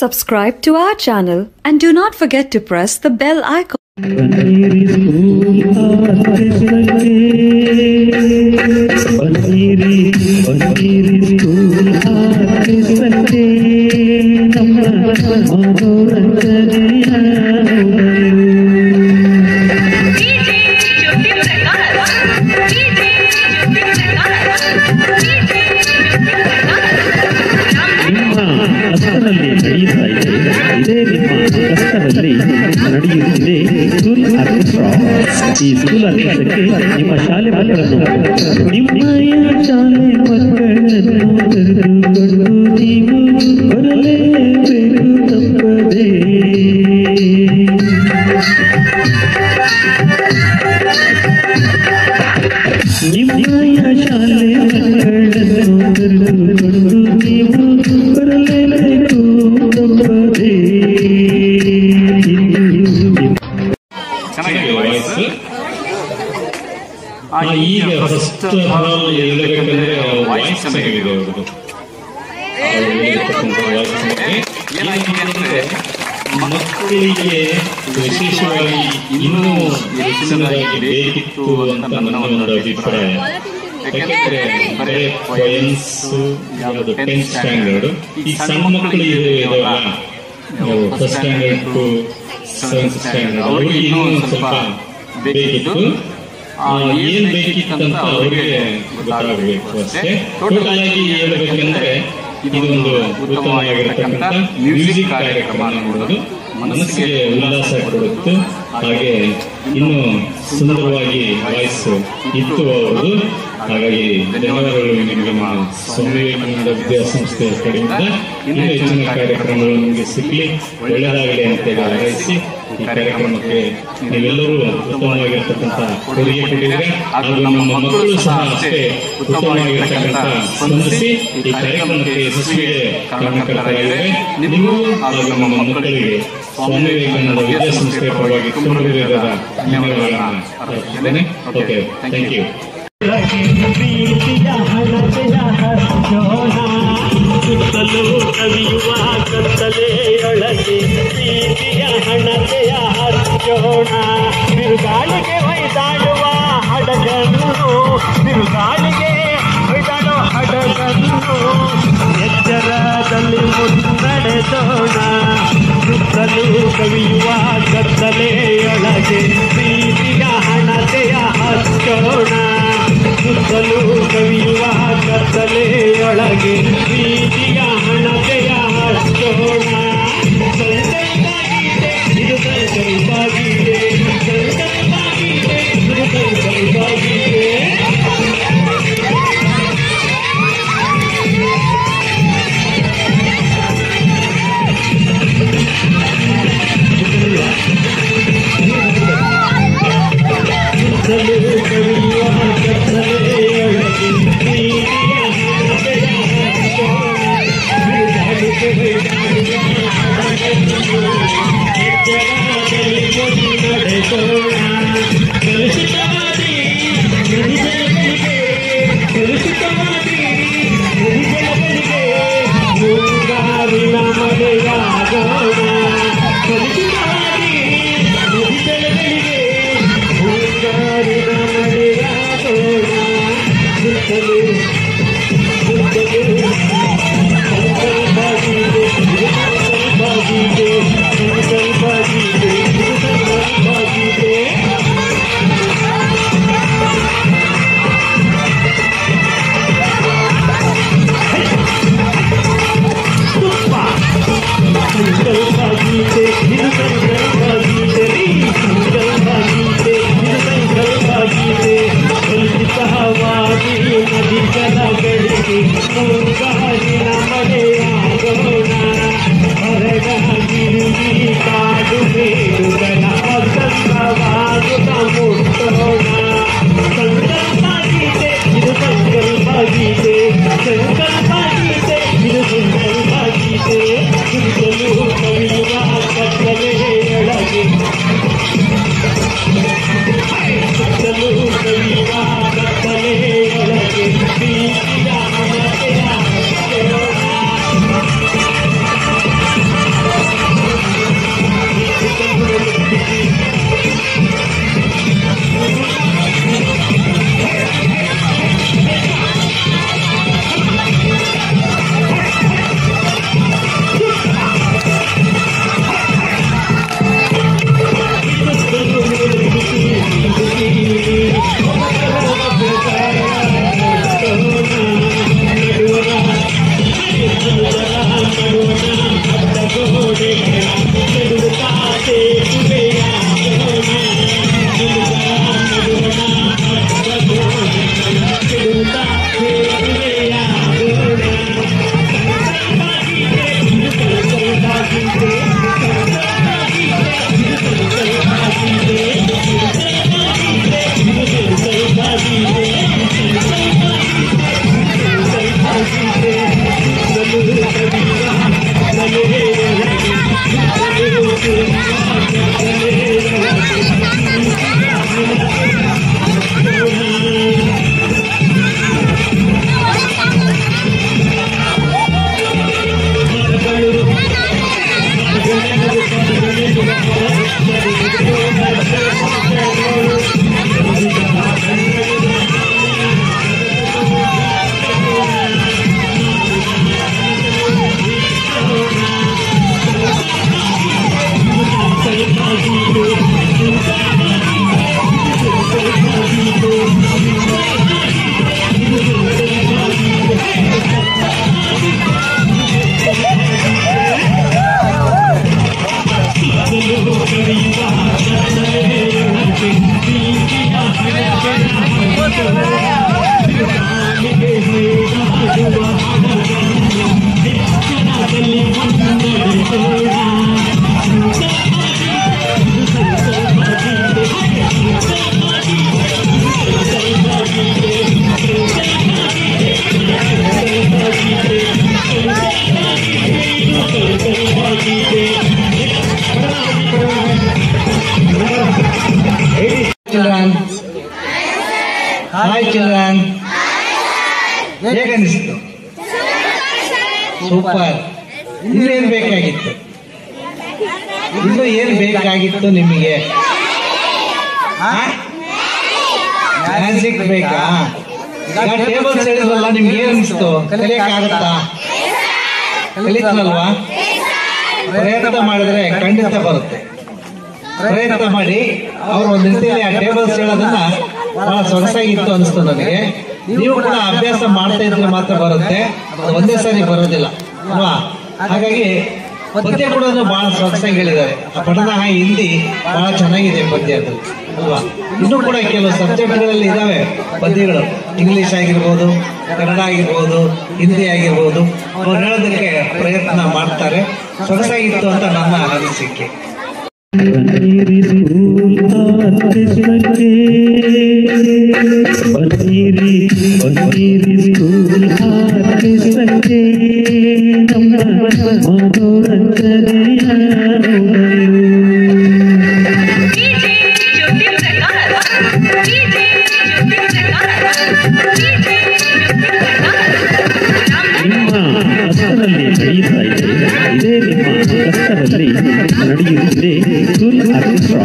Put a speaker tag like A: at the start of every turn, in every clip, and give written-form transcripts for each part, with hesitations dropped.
A: subscribe to our channel and do not forget to press the bell icon.
B: ಕಷ್ಟದಲ್ಲಿ ನಡೆಯುತ್ತಾ ಇದೆ. ಇದೇ ನಿಮ್ಮ ಕಷ್ಟದಲ್ಲಿ ನಡೆಯುತ್ತಿದೆ ಸ್ಕೂಲ್ ಆರ್ಕೆಸ್ಟ್ರಾ. ಈ ಸ್ಕೂಲ್ ಆರ್ಕೆಸ್ಟ್ರಾಕ್ಕೆ ನಿಮ್ಮ ಶಾಲೆ ಮಕ್ಕಳನ್ನು ನಿಮ್ಮಯ ಶಾಲೆ ಮಕ್ಕಳನ್ನು ಕರೆದುಕೊಂಡು ನೀವು ಬರಲೇಬೇಕು ತಪ್ಪದೆ. ನಿಮ್ಮಯ ಶಾಲೆ ಮಕ್ಕಳನ್ನು ಕರೆದುಕೊಂಡು ನೀವು ಬರಲೇಬೇಕು ತಪ್ಪದೆ.
C: ಈಗ ಫಸ್ಟ್ ಹಾಲ್ ಹೇಳಬೇಕಂದ್ರೆ ವಾಯ್ಸ್ ಚೆನ್ನಾಗಿದೆ ಅವ್ರದ್ದು. ಮಕ್ಕಳಿಗೆ ವಿಶೇಷವಾಗಿ ಇನ್ನೂ ಹೆಚ್ಚಿನದಾಗಿ ಬೇಕಿತ್ತು ಅಂತ ನನ್ನ ಒಂದು ಅಭಿಪ್ರಾಯ. ಯಾಕೆಂದ್ರೆ ಬರೇ ಪೊಯಮ್ಸ್ ಯಾವುದು 10th ಸ್ಟ್ಯಾಂಡರ್ಡ್, ಈ ಸಣ್ಣ ಮಕ್ಕಳು ಇದಾವಲ್ಲ, first standard to 7th standard, ಅವ್ರಿಗೆ ಇನ್ನೂ ಸ್ವಲ್ಪ ಬೇಕಿತ್ತು. ಏನ್ ಬೇಕಿತ್ತಂತ ಅವರಿಗೆ ಗೊತ್ತಾಗಬೇಕು ಅಷ್ಟೇ. ಟೋಟಲ್ ಆಗಿ ಹೇಳಬೇಕಂದ್ರೆ ಇದೊಂದು ಉತ್ತಮವಾಗಿರತಕ್ಕಂಥ ಮ್ಯೂಸಿಕ್ ಕಾರ್ಯಕ್ರಮ ನೋಡೋದು ಮನಸ್ಸಿಗೆ ಉಲ್ಲಾಸ ಕೊಡುತ್ತೆ. ಹಾಗೆ ಇನ್ನು ಸುಂದರವಾಗಿ ವಾಯ್ಸ್ ಇತ್ತು ಅವರದು. ಹಾಗಾಗಿ ಧನ್ಯವಾದಗಳು ನಿಮಗೆ ನಮ್ಮ ಸ್ವಾಮಿ ವಿವೇಕಾನಂದ ವಿದ್ಯಾಸಂಸ್ಥೆಯ ಕಡೆಯಿಂದ ಇನ್ನೂ ಹೆಚ್ಚಿನ ಕಾರ್ಯಕ್ರಮಗಳು ನಿಮಗೆ ಸಿಗಲಿ, ಒಳ್ಳೆಯದಾಗಲಿ ಅಂತ ಹಾರೈಸಿ ಈ ಕಾರ್ಯಕ್ರಮಕ್ಕೆ ನೀವೆಲ್ಲರೂ ಉತ್ತಮವಾಗಿರ್ತಕ್ಕಂಥ ಕೊಡುಗೆ ಕೊಟ್ಟಿದ್ದೀರಾ. ಹಾಗೂ ನಮ್ಮ ಮಕ್ಕಳು ಸಹ ಅಷ್ಟೇ ಉತ್ತಮವಾಗಿರ್ತಕ್ಕಂಥ ಸ್ಪಂದಿಸಿ ಈ ಕಾರ್ಯಕ್ರಮಕ್ಕೆ ಯಶಸ್ವಿಗೆ ಕಾರಣಕರ್ತರಾಗಿದ್ದಾರೆ. ನಿಮಗೂ ಹಾಗೂ ನಮ್ಮ ಮಕ್ಕಳಿಗೆ ಸ್ವಾಮಿ ವಿವೇಕಾನಂದ ವಿದ್ಯಾಸಂಸ್ಥೆಯ ಪರವಾಗಿ ತುಂಬ ಹೃದಯದ ಧನ್ಯವಾದಗಳನ್ನು ಅರ್ಪಿಸುತ್ತೇನೆ. Okay, thank you.
B: ಸುತ್ತಲೂ ಕವಿಯುವ ಕತ್ತಲೆಯೊಳಗೆ ಪ್ರೀತಿಯ ಹಣತೆಯ ಹಚ್ಚೋಣ. ಬಿರುಗಾಳಿಗೆ ಹೊಯ್ದಾಡುವ ಹಡಗನ್ನು, ಬಿರುಗಾಳಿಗೆ ಹೊಯ್ದಾಡೋ ಹಡಗನ್ನು ಎಚ್ಚರದಲ್ಲಿ ಮುನ್ನಡೆಸೋಣ. ಸುತ್ತಲೂ ಕವಿಯುವ ಕತ್ತಲೆಯೊಳಗೆ ಪ್ರೀತಿಯ ಹಣತೆಯ ಹಚ್ಚೋಣ. ಸುತ್ತಲೂ ಕವಿಯುವ ಕತ್ತಲೆಯೊಳಗೆ ಪ್ರೀತಿಯ ಹಣತೆಯ ಹಚ್ಚೋಣ. ಸಂಕಲ್ಪವಾಗಿದೆ ಇದು, ಸಂಕಲ್ಪವಾಗಿದೆ, ಸಂಕಲ್ಪವಾಗಿದೆ ಇದು, ಸಂಕಲ್ಪವಾಗಿದೆ. ಸುತ್ತಲೂ ಕವಿಯುವ ಕತ್ತಲೆಯೊಳಗೆ ಪ್ರೀತಿಯ ಹಣತೆಯ ಹಚ್ಚೋಣ. ಬಿರುಗಾಳಿಗೆ ಹೊಯ್ದಾಡುವ ಹಡಗನ್ನು ಎಚ್ಚರದಲ್ಲಿ ಮುನ್ನಡೆಸೋಣ. ಕಲುಷಿತವಾದಿ ನದಿಜಲಗಳಿಗೆ, ಕಲುಷಿತವಾದಿ ನದಿಜಲಗಳಿಗೆ ಮುಂಗಾರಿನ ಮಳೆಯಾಗೋಣ. ಕಲುಷಿತವಾದಿ ನದಿಜಲಗಳಿಗೆ ಮುಂಗಾರಿನ ಮಳೆಯಾಗೋಣ. ಸುತ್ತಲೂ ಸುತ್ತಲೂ ಸಂಕಲ್ಪವಾಗಿದೆ ಇದು, ಸಂಕಲ್ಪವಾಗಿದೆ, ಸಂಕಲ್ಪವಾಗಿದೆ ಇದು, ಸಂಕಲ್ಪವಾಗಿದೆ. ಸಂಕಲ್ಪವಾಗಿದೆ ಇದು, ಸಂಕಲ್ಪವಾಗಿದೆ, ಸಂಕಲ್ಪವಾಗಿದೆ ಇದು, ಸಂಕಲ್ಪವಾಗಿದೆ. ಕಲುಷಿತವಾದಿ ನದಿ ಜಲಗಳಿಗೆ ಮುಂಗಾರಿನ ಮಳೆಯಾಗೋಣ. ಹೊರಗಾಗಿರುವಿ ಕಾಡು ಮೇಡುಗಳ ವಸಂತವಾಗುತ್ತ ಮುಟ್ಟೋಣ. ಸಂಕಲ್ಪವಾಗಿದೆ ಇದು, ಸಂಕಲ್ಪವಾಗಿದೆ, ಸಂಕಲ್ಪವಾಗಿದೆ ಇದು, ಸಂಕಲ್ಪವಾಗಿದೆ. ಸುತ್ತಲೂ ಕವಿಯುವ ಕತ್ತಲೆಯೊಳಗೆ, ಸುತ್ತಲೂ ಕವಿಯುವ ಕತ್ತಲೆಯೊಳಗೆ ಪ್ರೀತಿಯ ಹಣತೆಯ ಹಚ್ಚೋಣ.
D: Children. Hi children. ಹೇಗನ್ನಿಸ್ತು? ಸೂಪರ್. ಇನ್ನು ಏನು ಬೇಕಾಗಿತ್ತು? ಇನ್ನು ಏನು ಬೇಕಾಗಿತ್ತು ನಿಮಗೆ? ಮ್ಯಾಜಿಕ್ ಬೇಕಾ? ಈಗ ಟೇಬಲ್ ಹೇಳಿದ್ರಲ್ಲ, ನಿಮ್ಗೆ ಏನು ಅನಿಸ್ತು? ಕಲಿಯಕ್ಕಾಗತ್ತಾ? ಕಲಿತಲ್ವಾ? ಪ್ರಯತ್ನ ಮಾಡಿದ್ರೆ ಖಂಡಿತ ಬರುತ್ತೆ. ಪ್ರಯತ್ನ ಮಾಡಿ. ಅವ್ರು ಒಂದು ರೀತಿಯಲ್ಲಿ ಆ ಟೇಬಲ್ಸ್ ಹೇಳೋದನ್ನ ಬಹಳ ಸೊಗಸಾಗಿತ್ತು ಅನಿಸ್ತು ನನಗೆ. ನೀವು ಕೂಡ ಅಭ್ಯಾಸ ಮಾಡ್ತಾ ಇದ್ರೆ ಮಾತ್ರ ಬರುತ್ತೆ, ಅದು ಒಂದೇ ಸಾರಿ ಬರೋದಿಲ್ಲ ಅಲ್ವಾ? ಹಾಗಾಗಿ ಪದ್ಯ ಕೂಡ ಬಹಳ ಸೊಗಸಾಗಿ ಹೇಳಿದ್ದಾರೆ. ಆ ಪಠಣ ಹಿಂದಿ ಬಹಳ ಚೆನ್ನಾಗಿದೆ ಪದ್ಯ ಅದು ಅಲ್ವಾ? ಇನ್ನೂ ಕೂಡ ಕೆಲವು ಸಬ್ಜೆಕ್ಟ್ಗಳಲ್ಲಿ ಇದಾವೆ ಪದ್ಯಗಳು, ಇಂಗ್ಲಿಷ್ ಆಗಿರ್ಬೋದು, ಕನ್ನಡ ಆಗಿರ್ಬೋದು, ಹಿಂದಿ ಆಗಿರ್ಬೋದು. ಅವ್ರು ಹೇಳೋದಕ್ಕೆ ಪ್ರಯತ್ನ ಮಾಡ್ತಾರೆ. ಸೊಗಸಾಗಿತ್ತು ಅಂತ ನನ್ನ ಅನಿಸಿಕೆ.
B: बनेरी स्कूल आर्केस्ट्रा बनेरी स्कूल आर्केस्ट्रा ನಮ್ಮ ಮನೋರಂಜನೆಯ ಕಷ್ಟದಲ್ಲಿ ನಡೆಯುತ್ತಾ ಇದೆ. ಇದೇ ನಿಮ್ಮ ಕಷ್ಟದಲ್ಲಿ ನಡೆಯುತ್ತಿದೆ ಸ್ಕೂಲ್ ಆರ್ಕೆಸ್ಟ್ರಾ.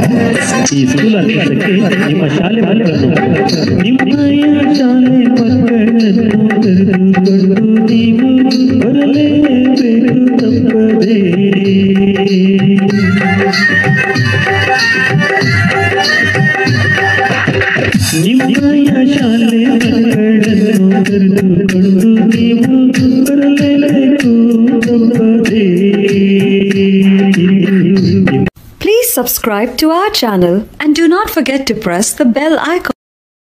B: ಈ ಸ್ಕೂಲ್ ಆರ್ಕೆಸ್ಟ್ರಾಕ್ಕೆ ನಿಮ್ಮ ಶಾಲೆ ಮಕ್ಕಳನ್ನು ನಿಮ್ಮಯ ಶಾಲೆ ಮಕ್ಕಳನ್ನು ಕರೆದುಕೊಂಡು ನೀವು ಬರಲೇಬೇಕು ತಪ್ಪದೇ. ನಿಮ್ಮಯ ಶಾಲೆ ಮಕ್ಕಳನ್ನು ಕರೆದುಕೊಂಡು ನೀವು ಬರಲೇಬೇಕು ತಪ್ಪದೇ.
A: Please subscribe to our channel and do not forget to press the bell icon.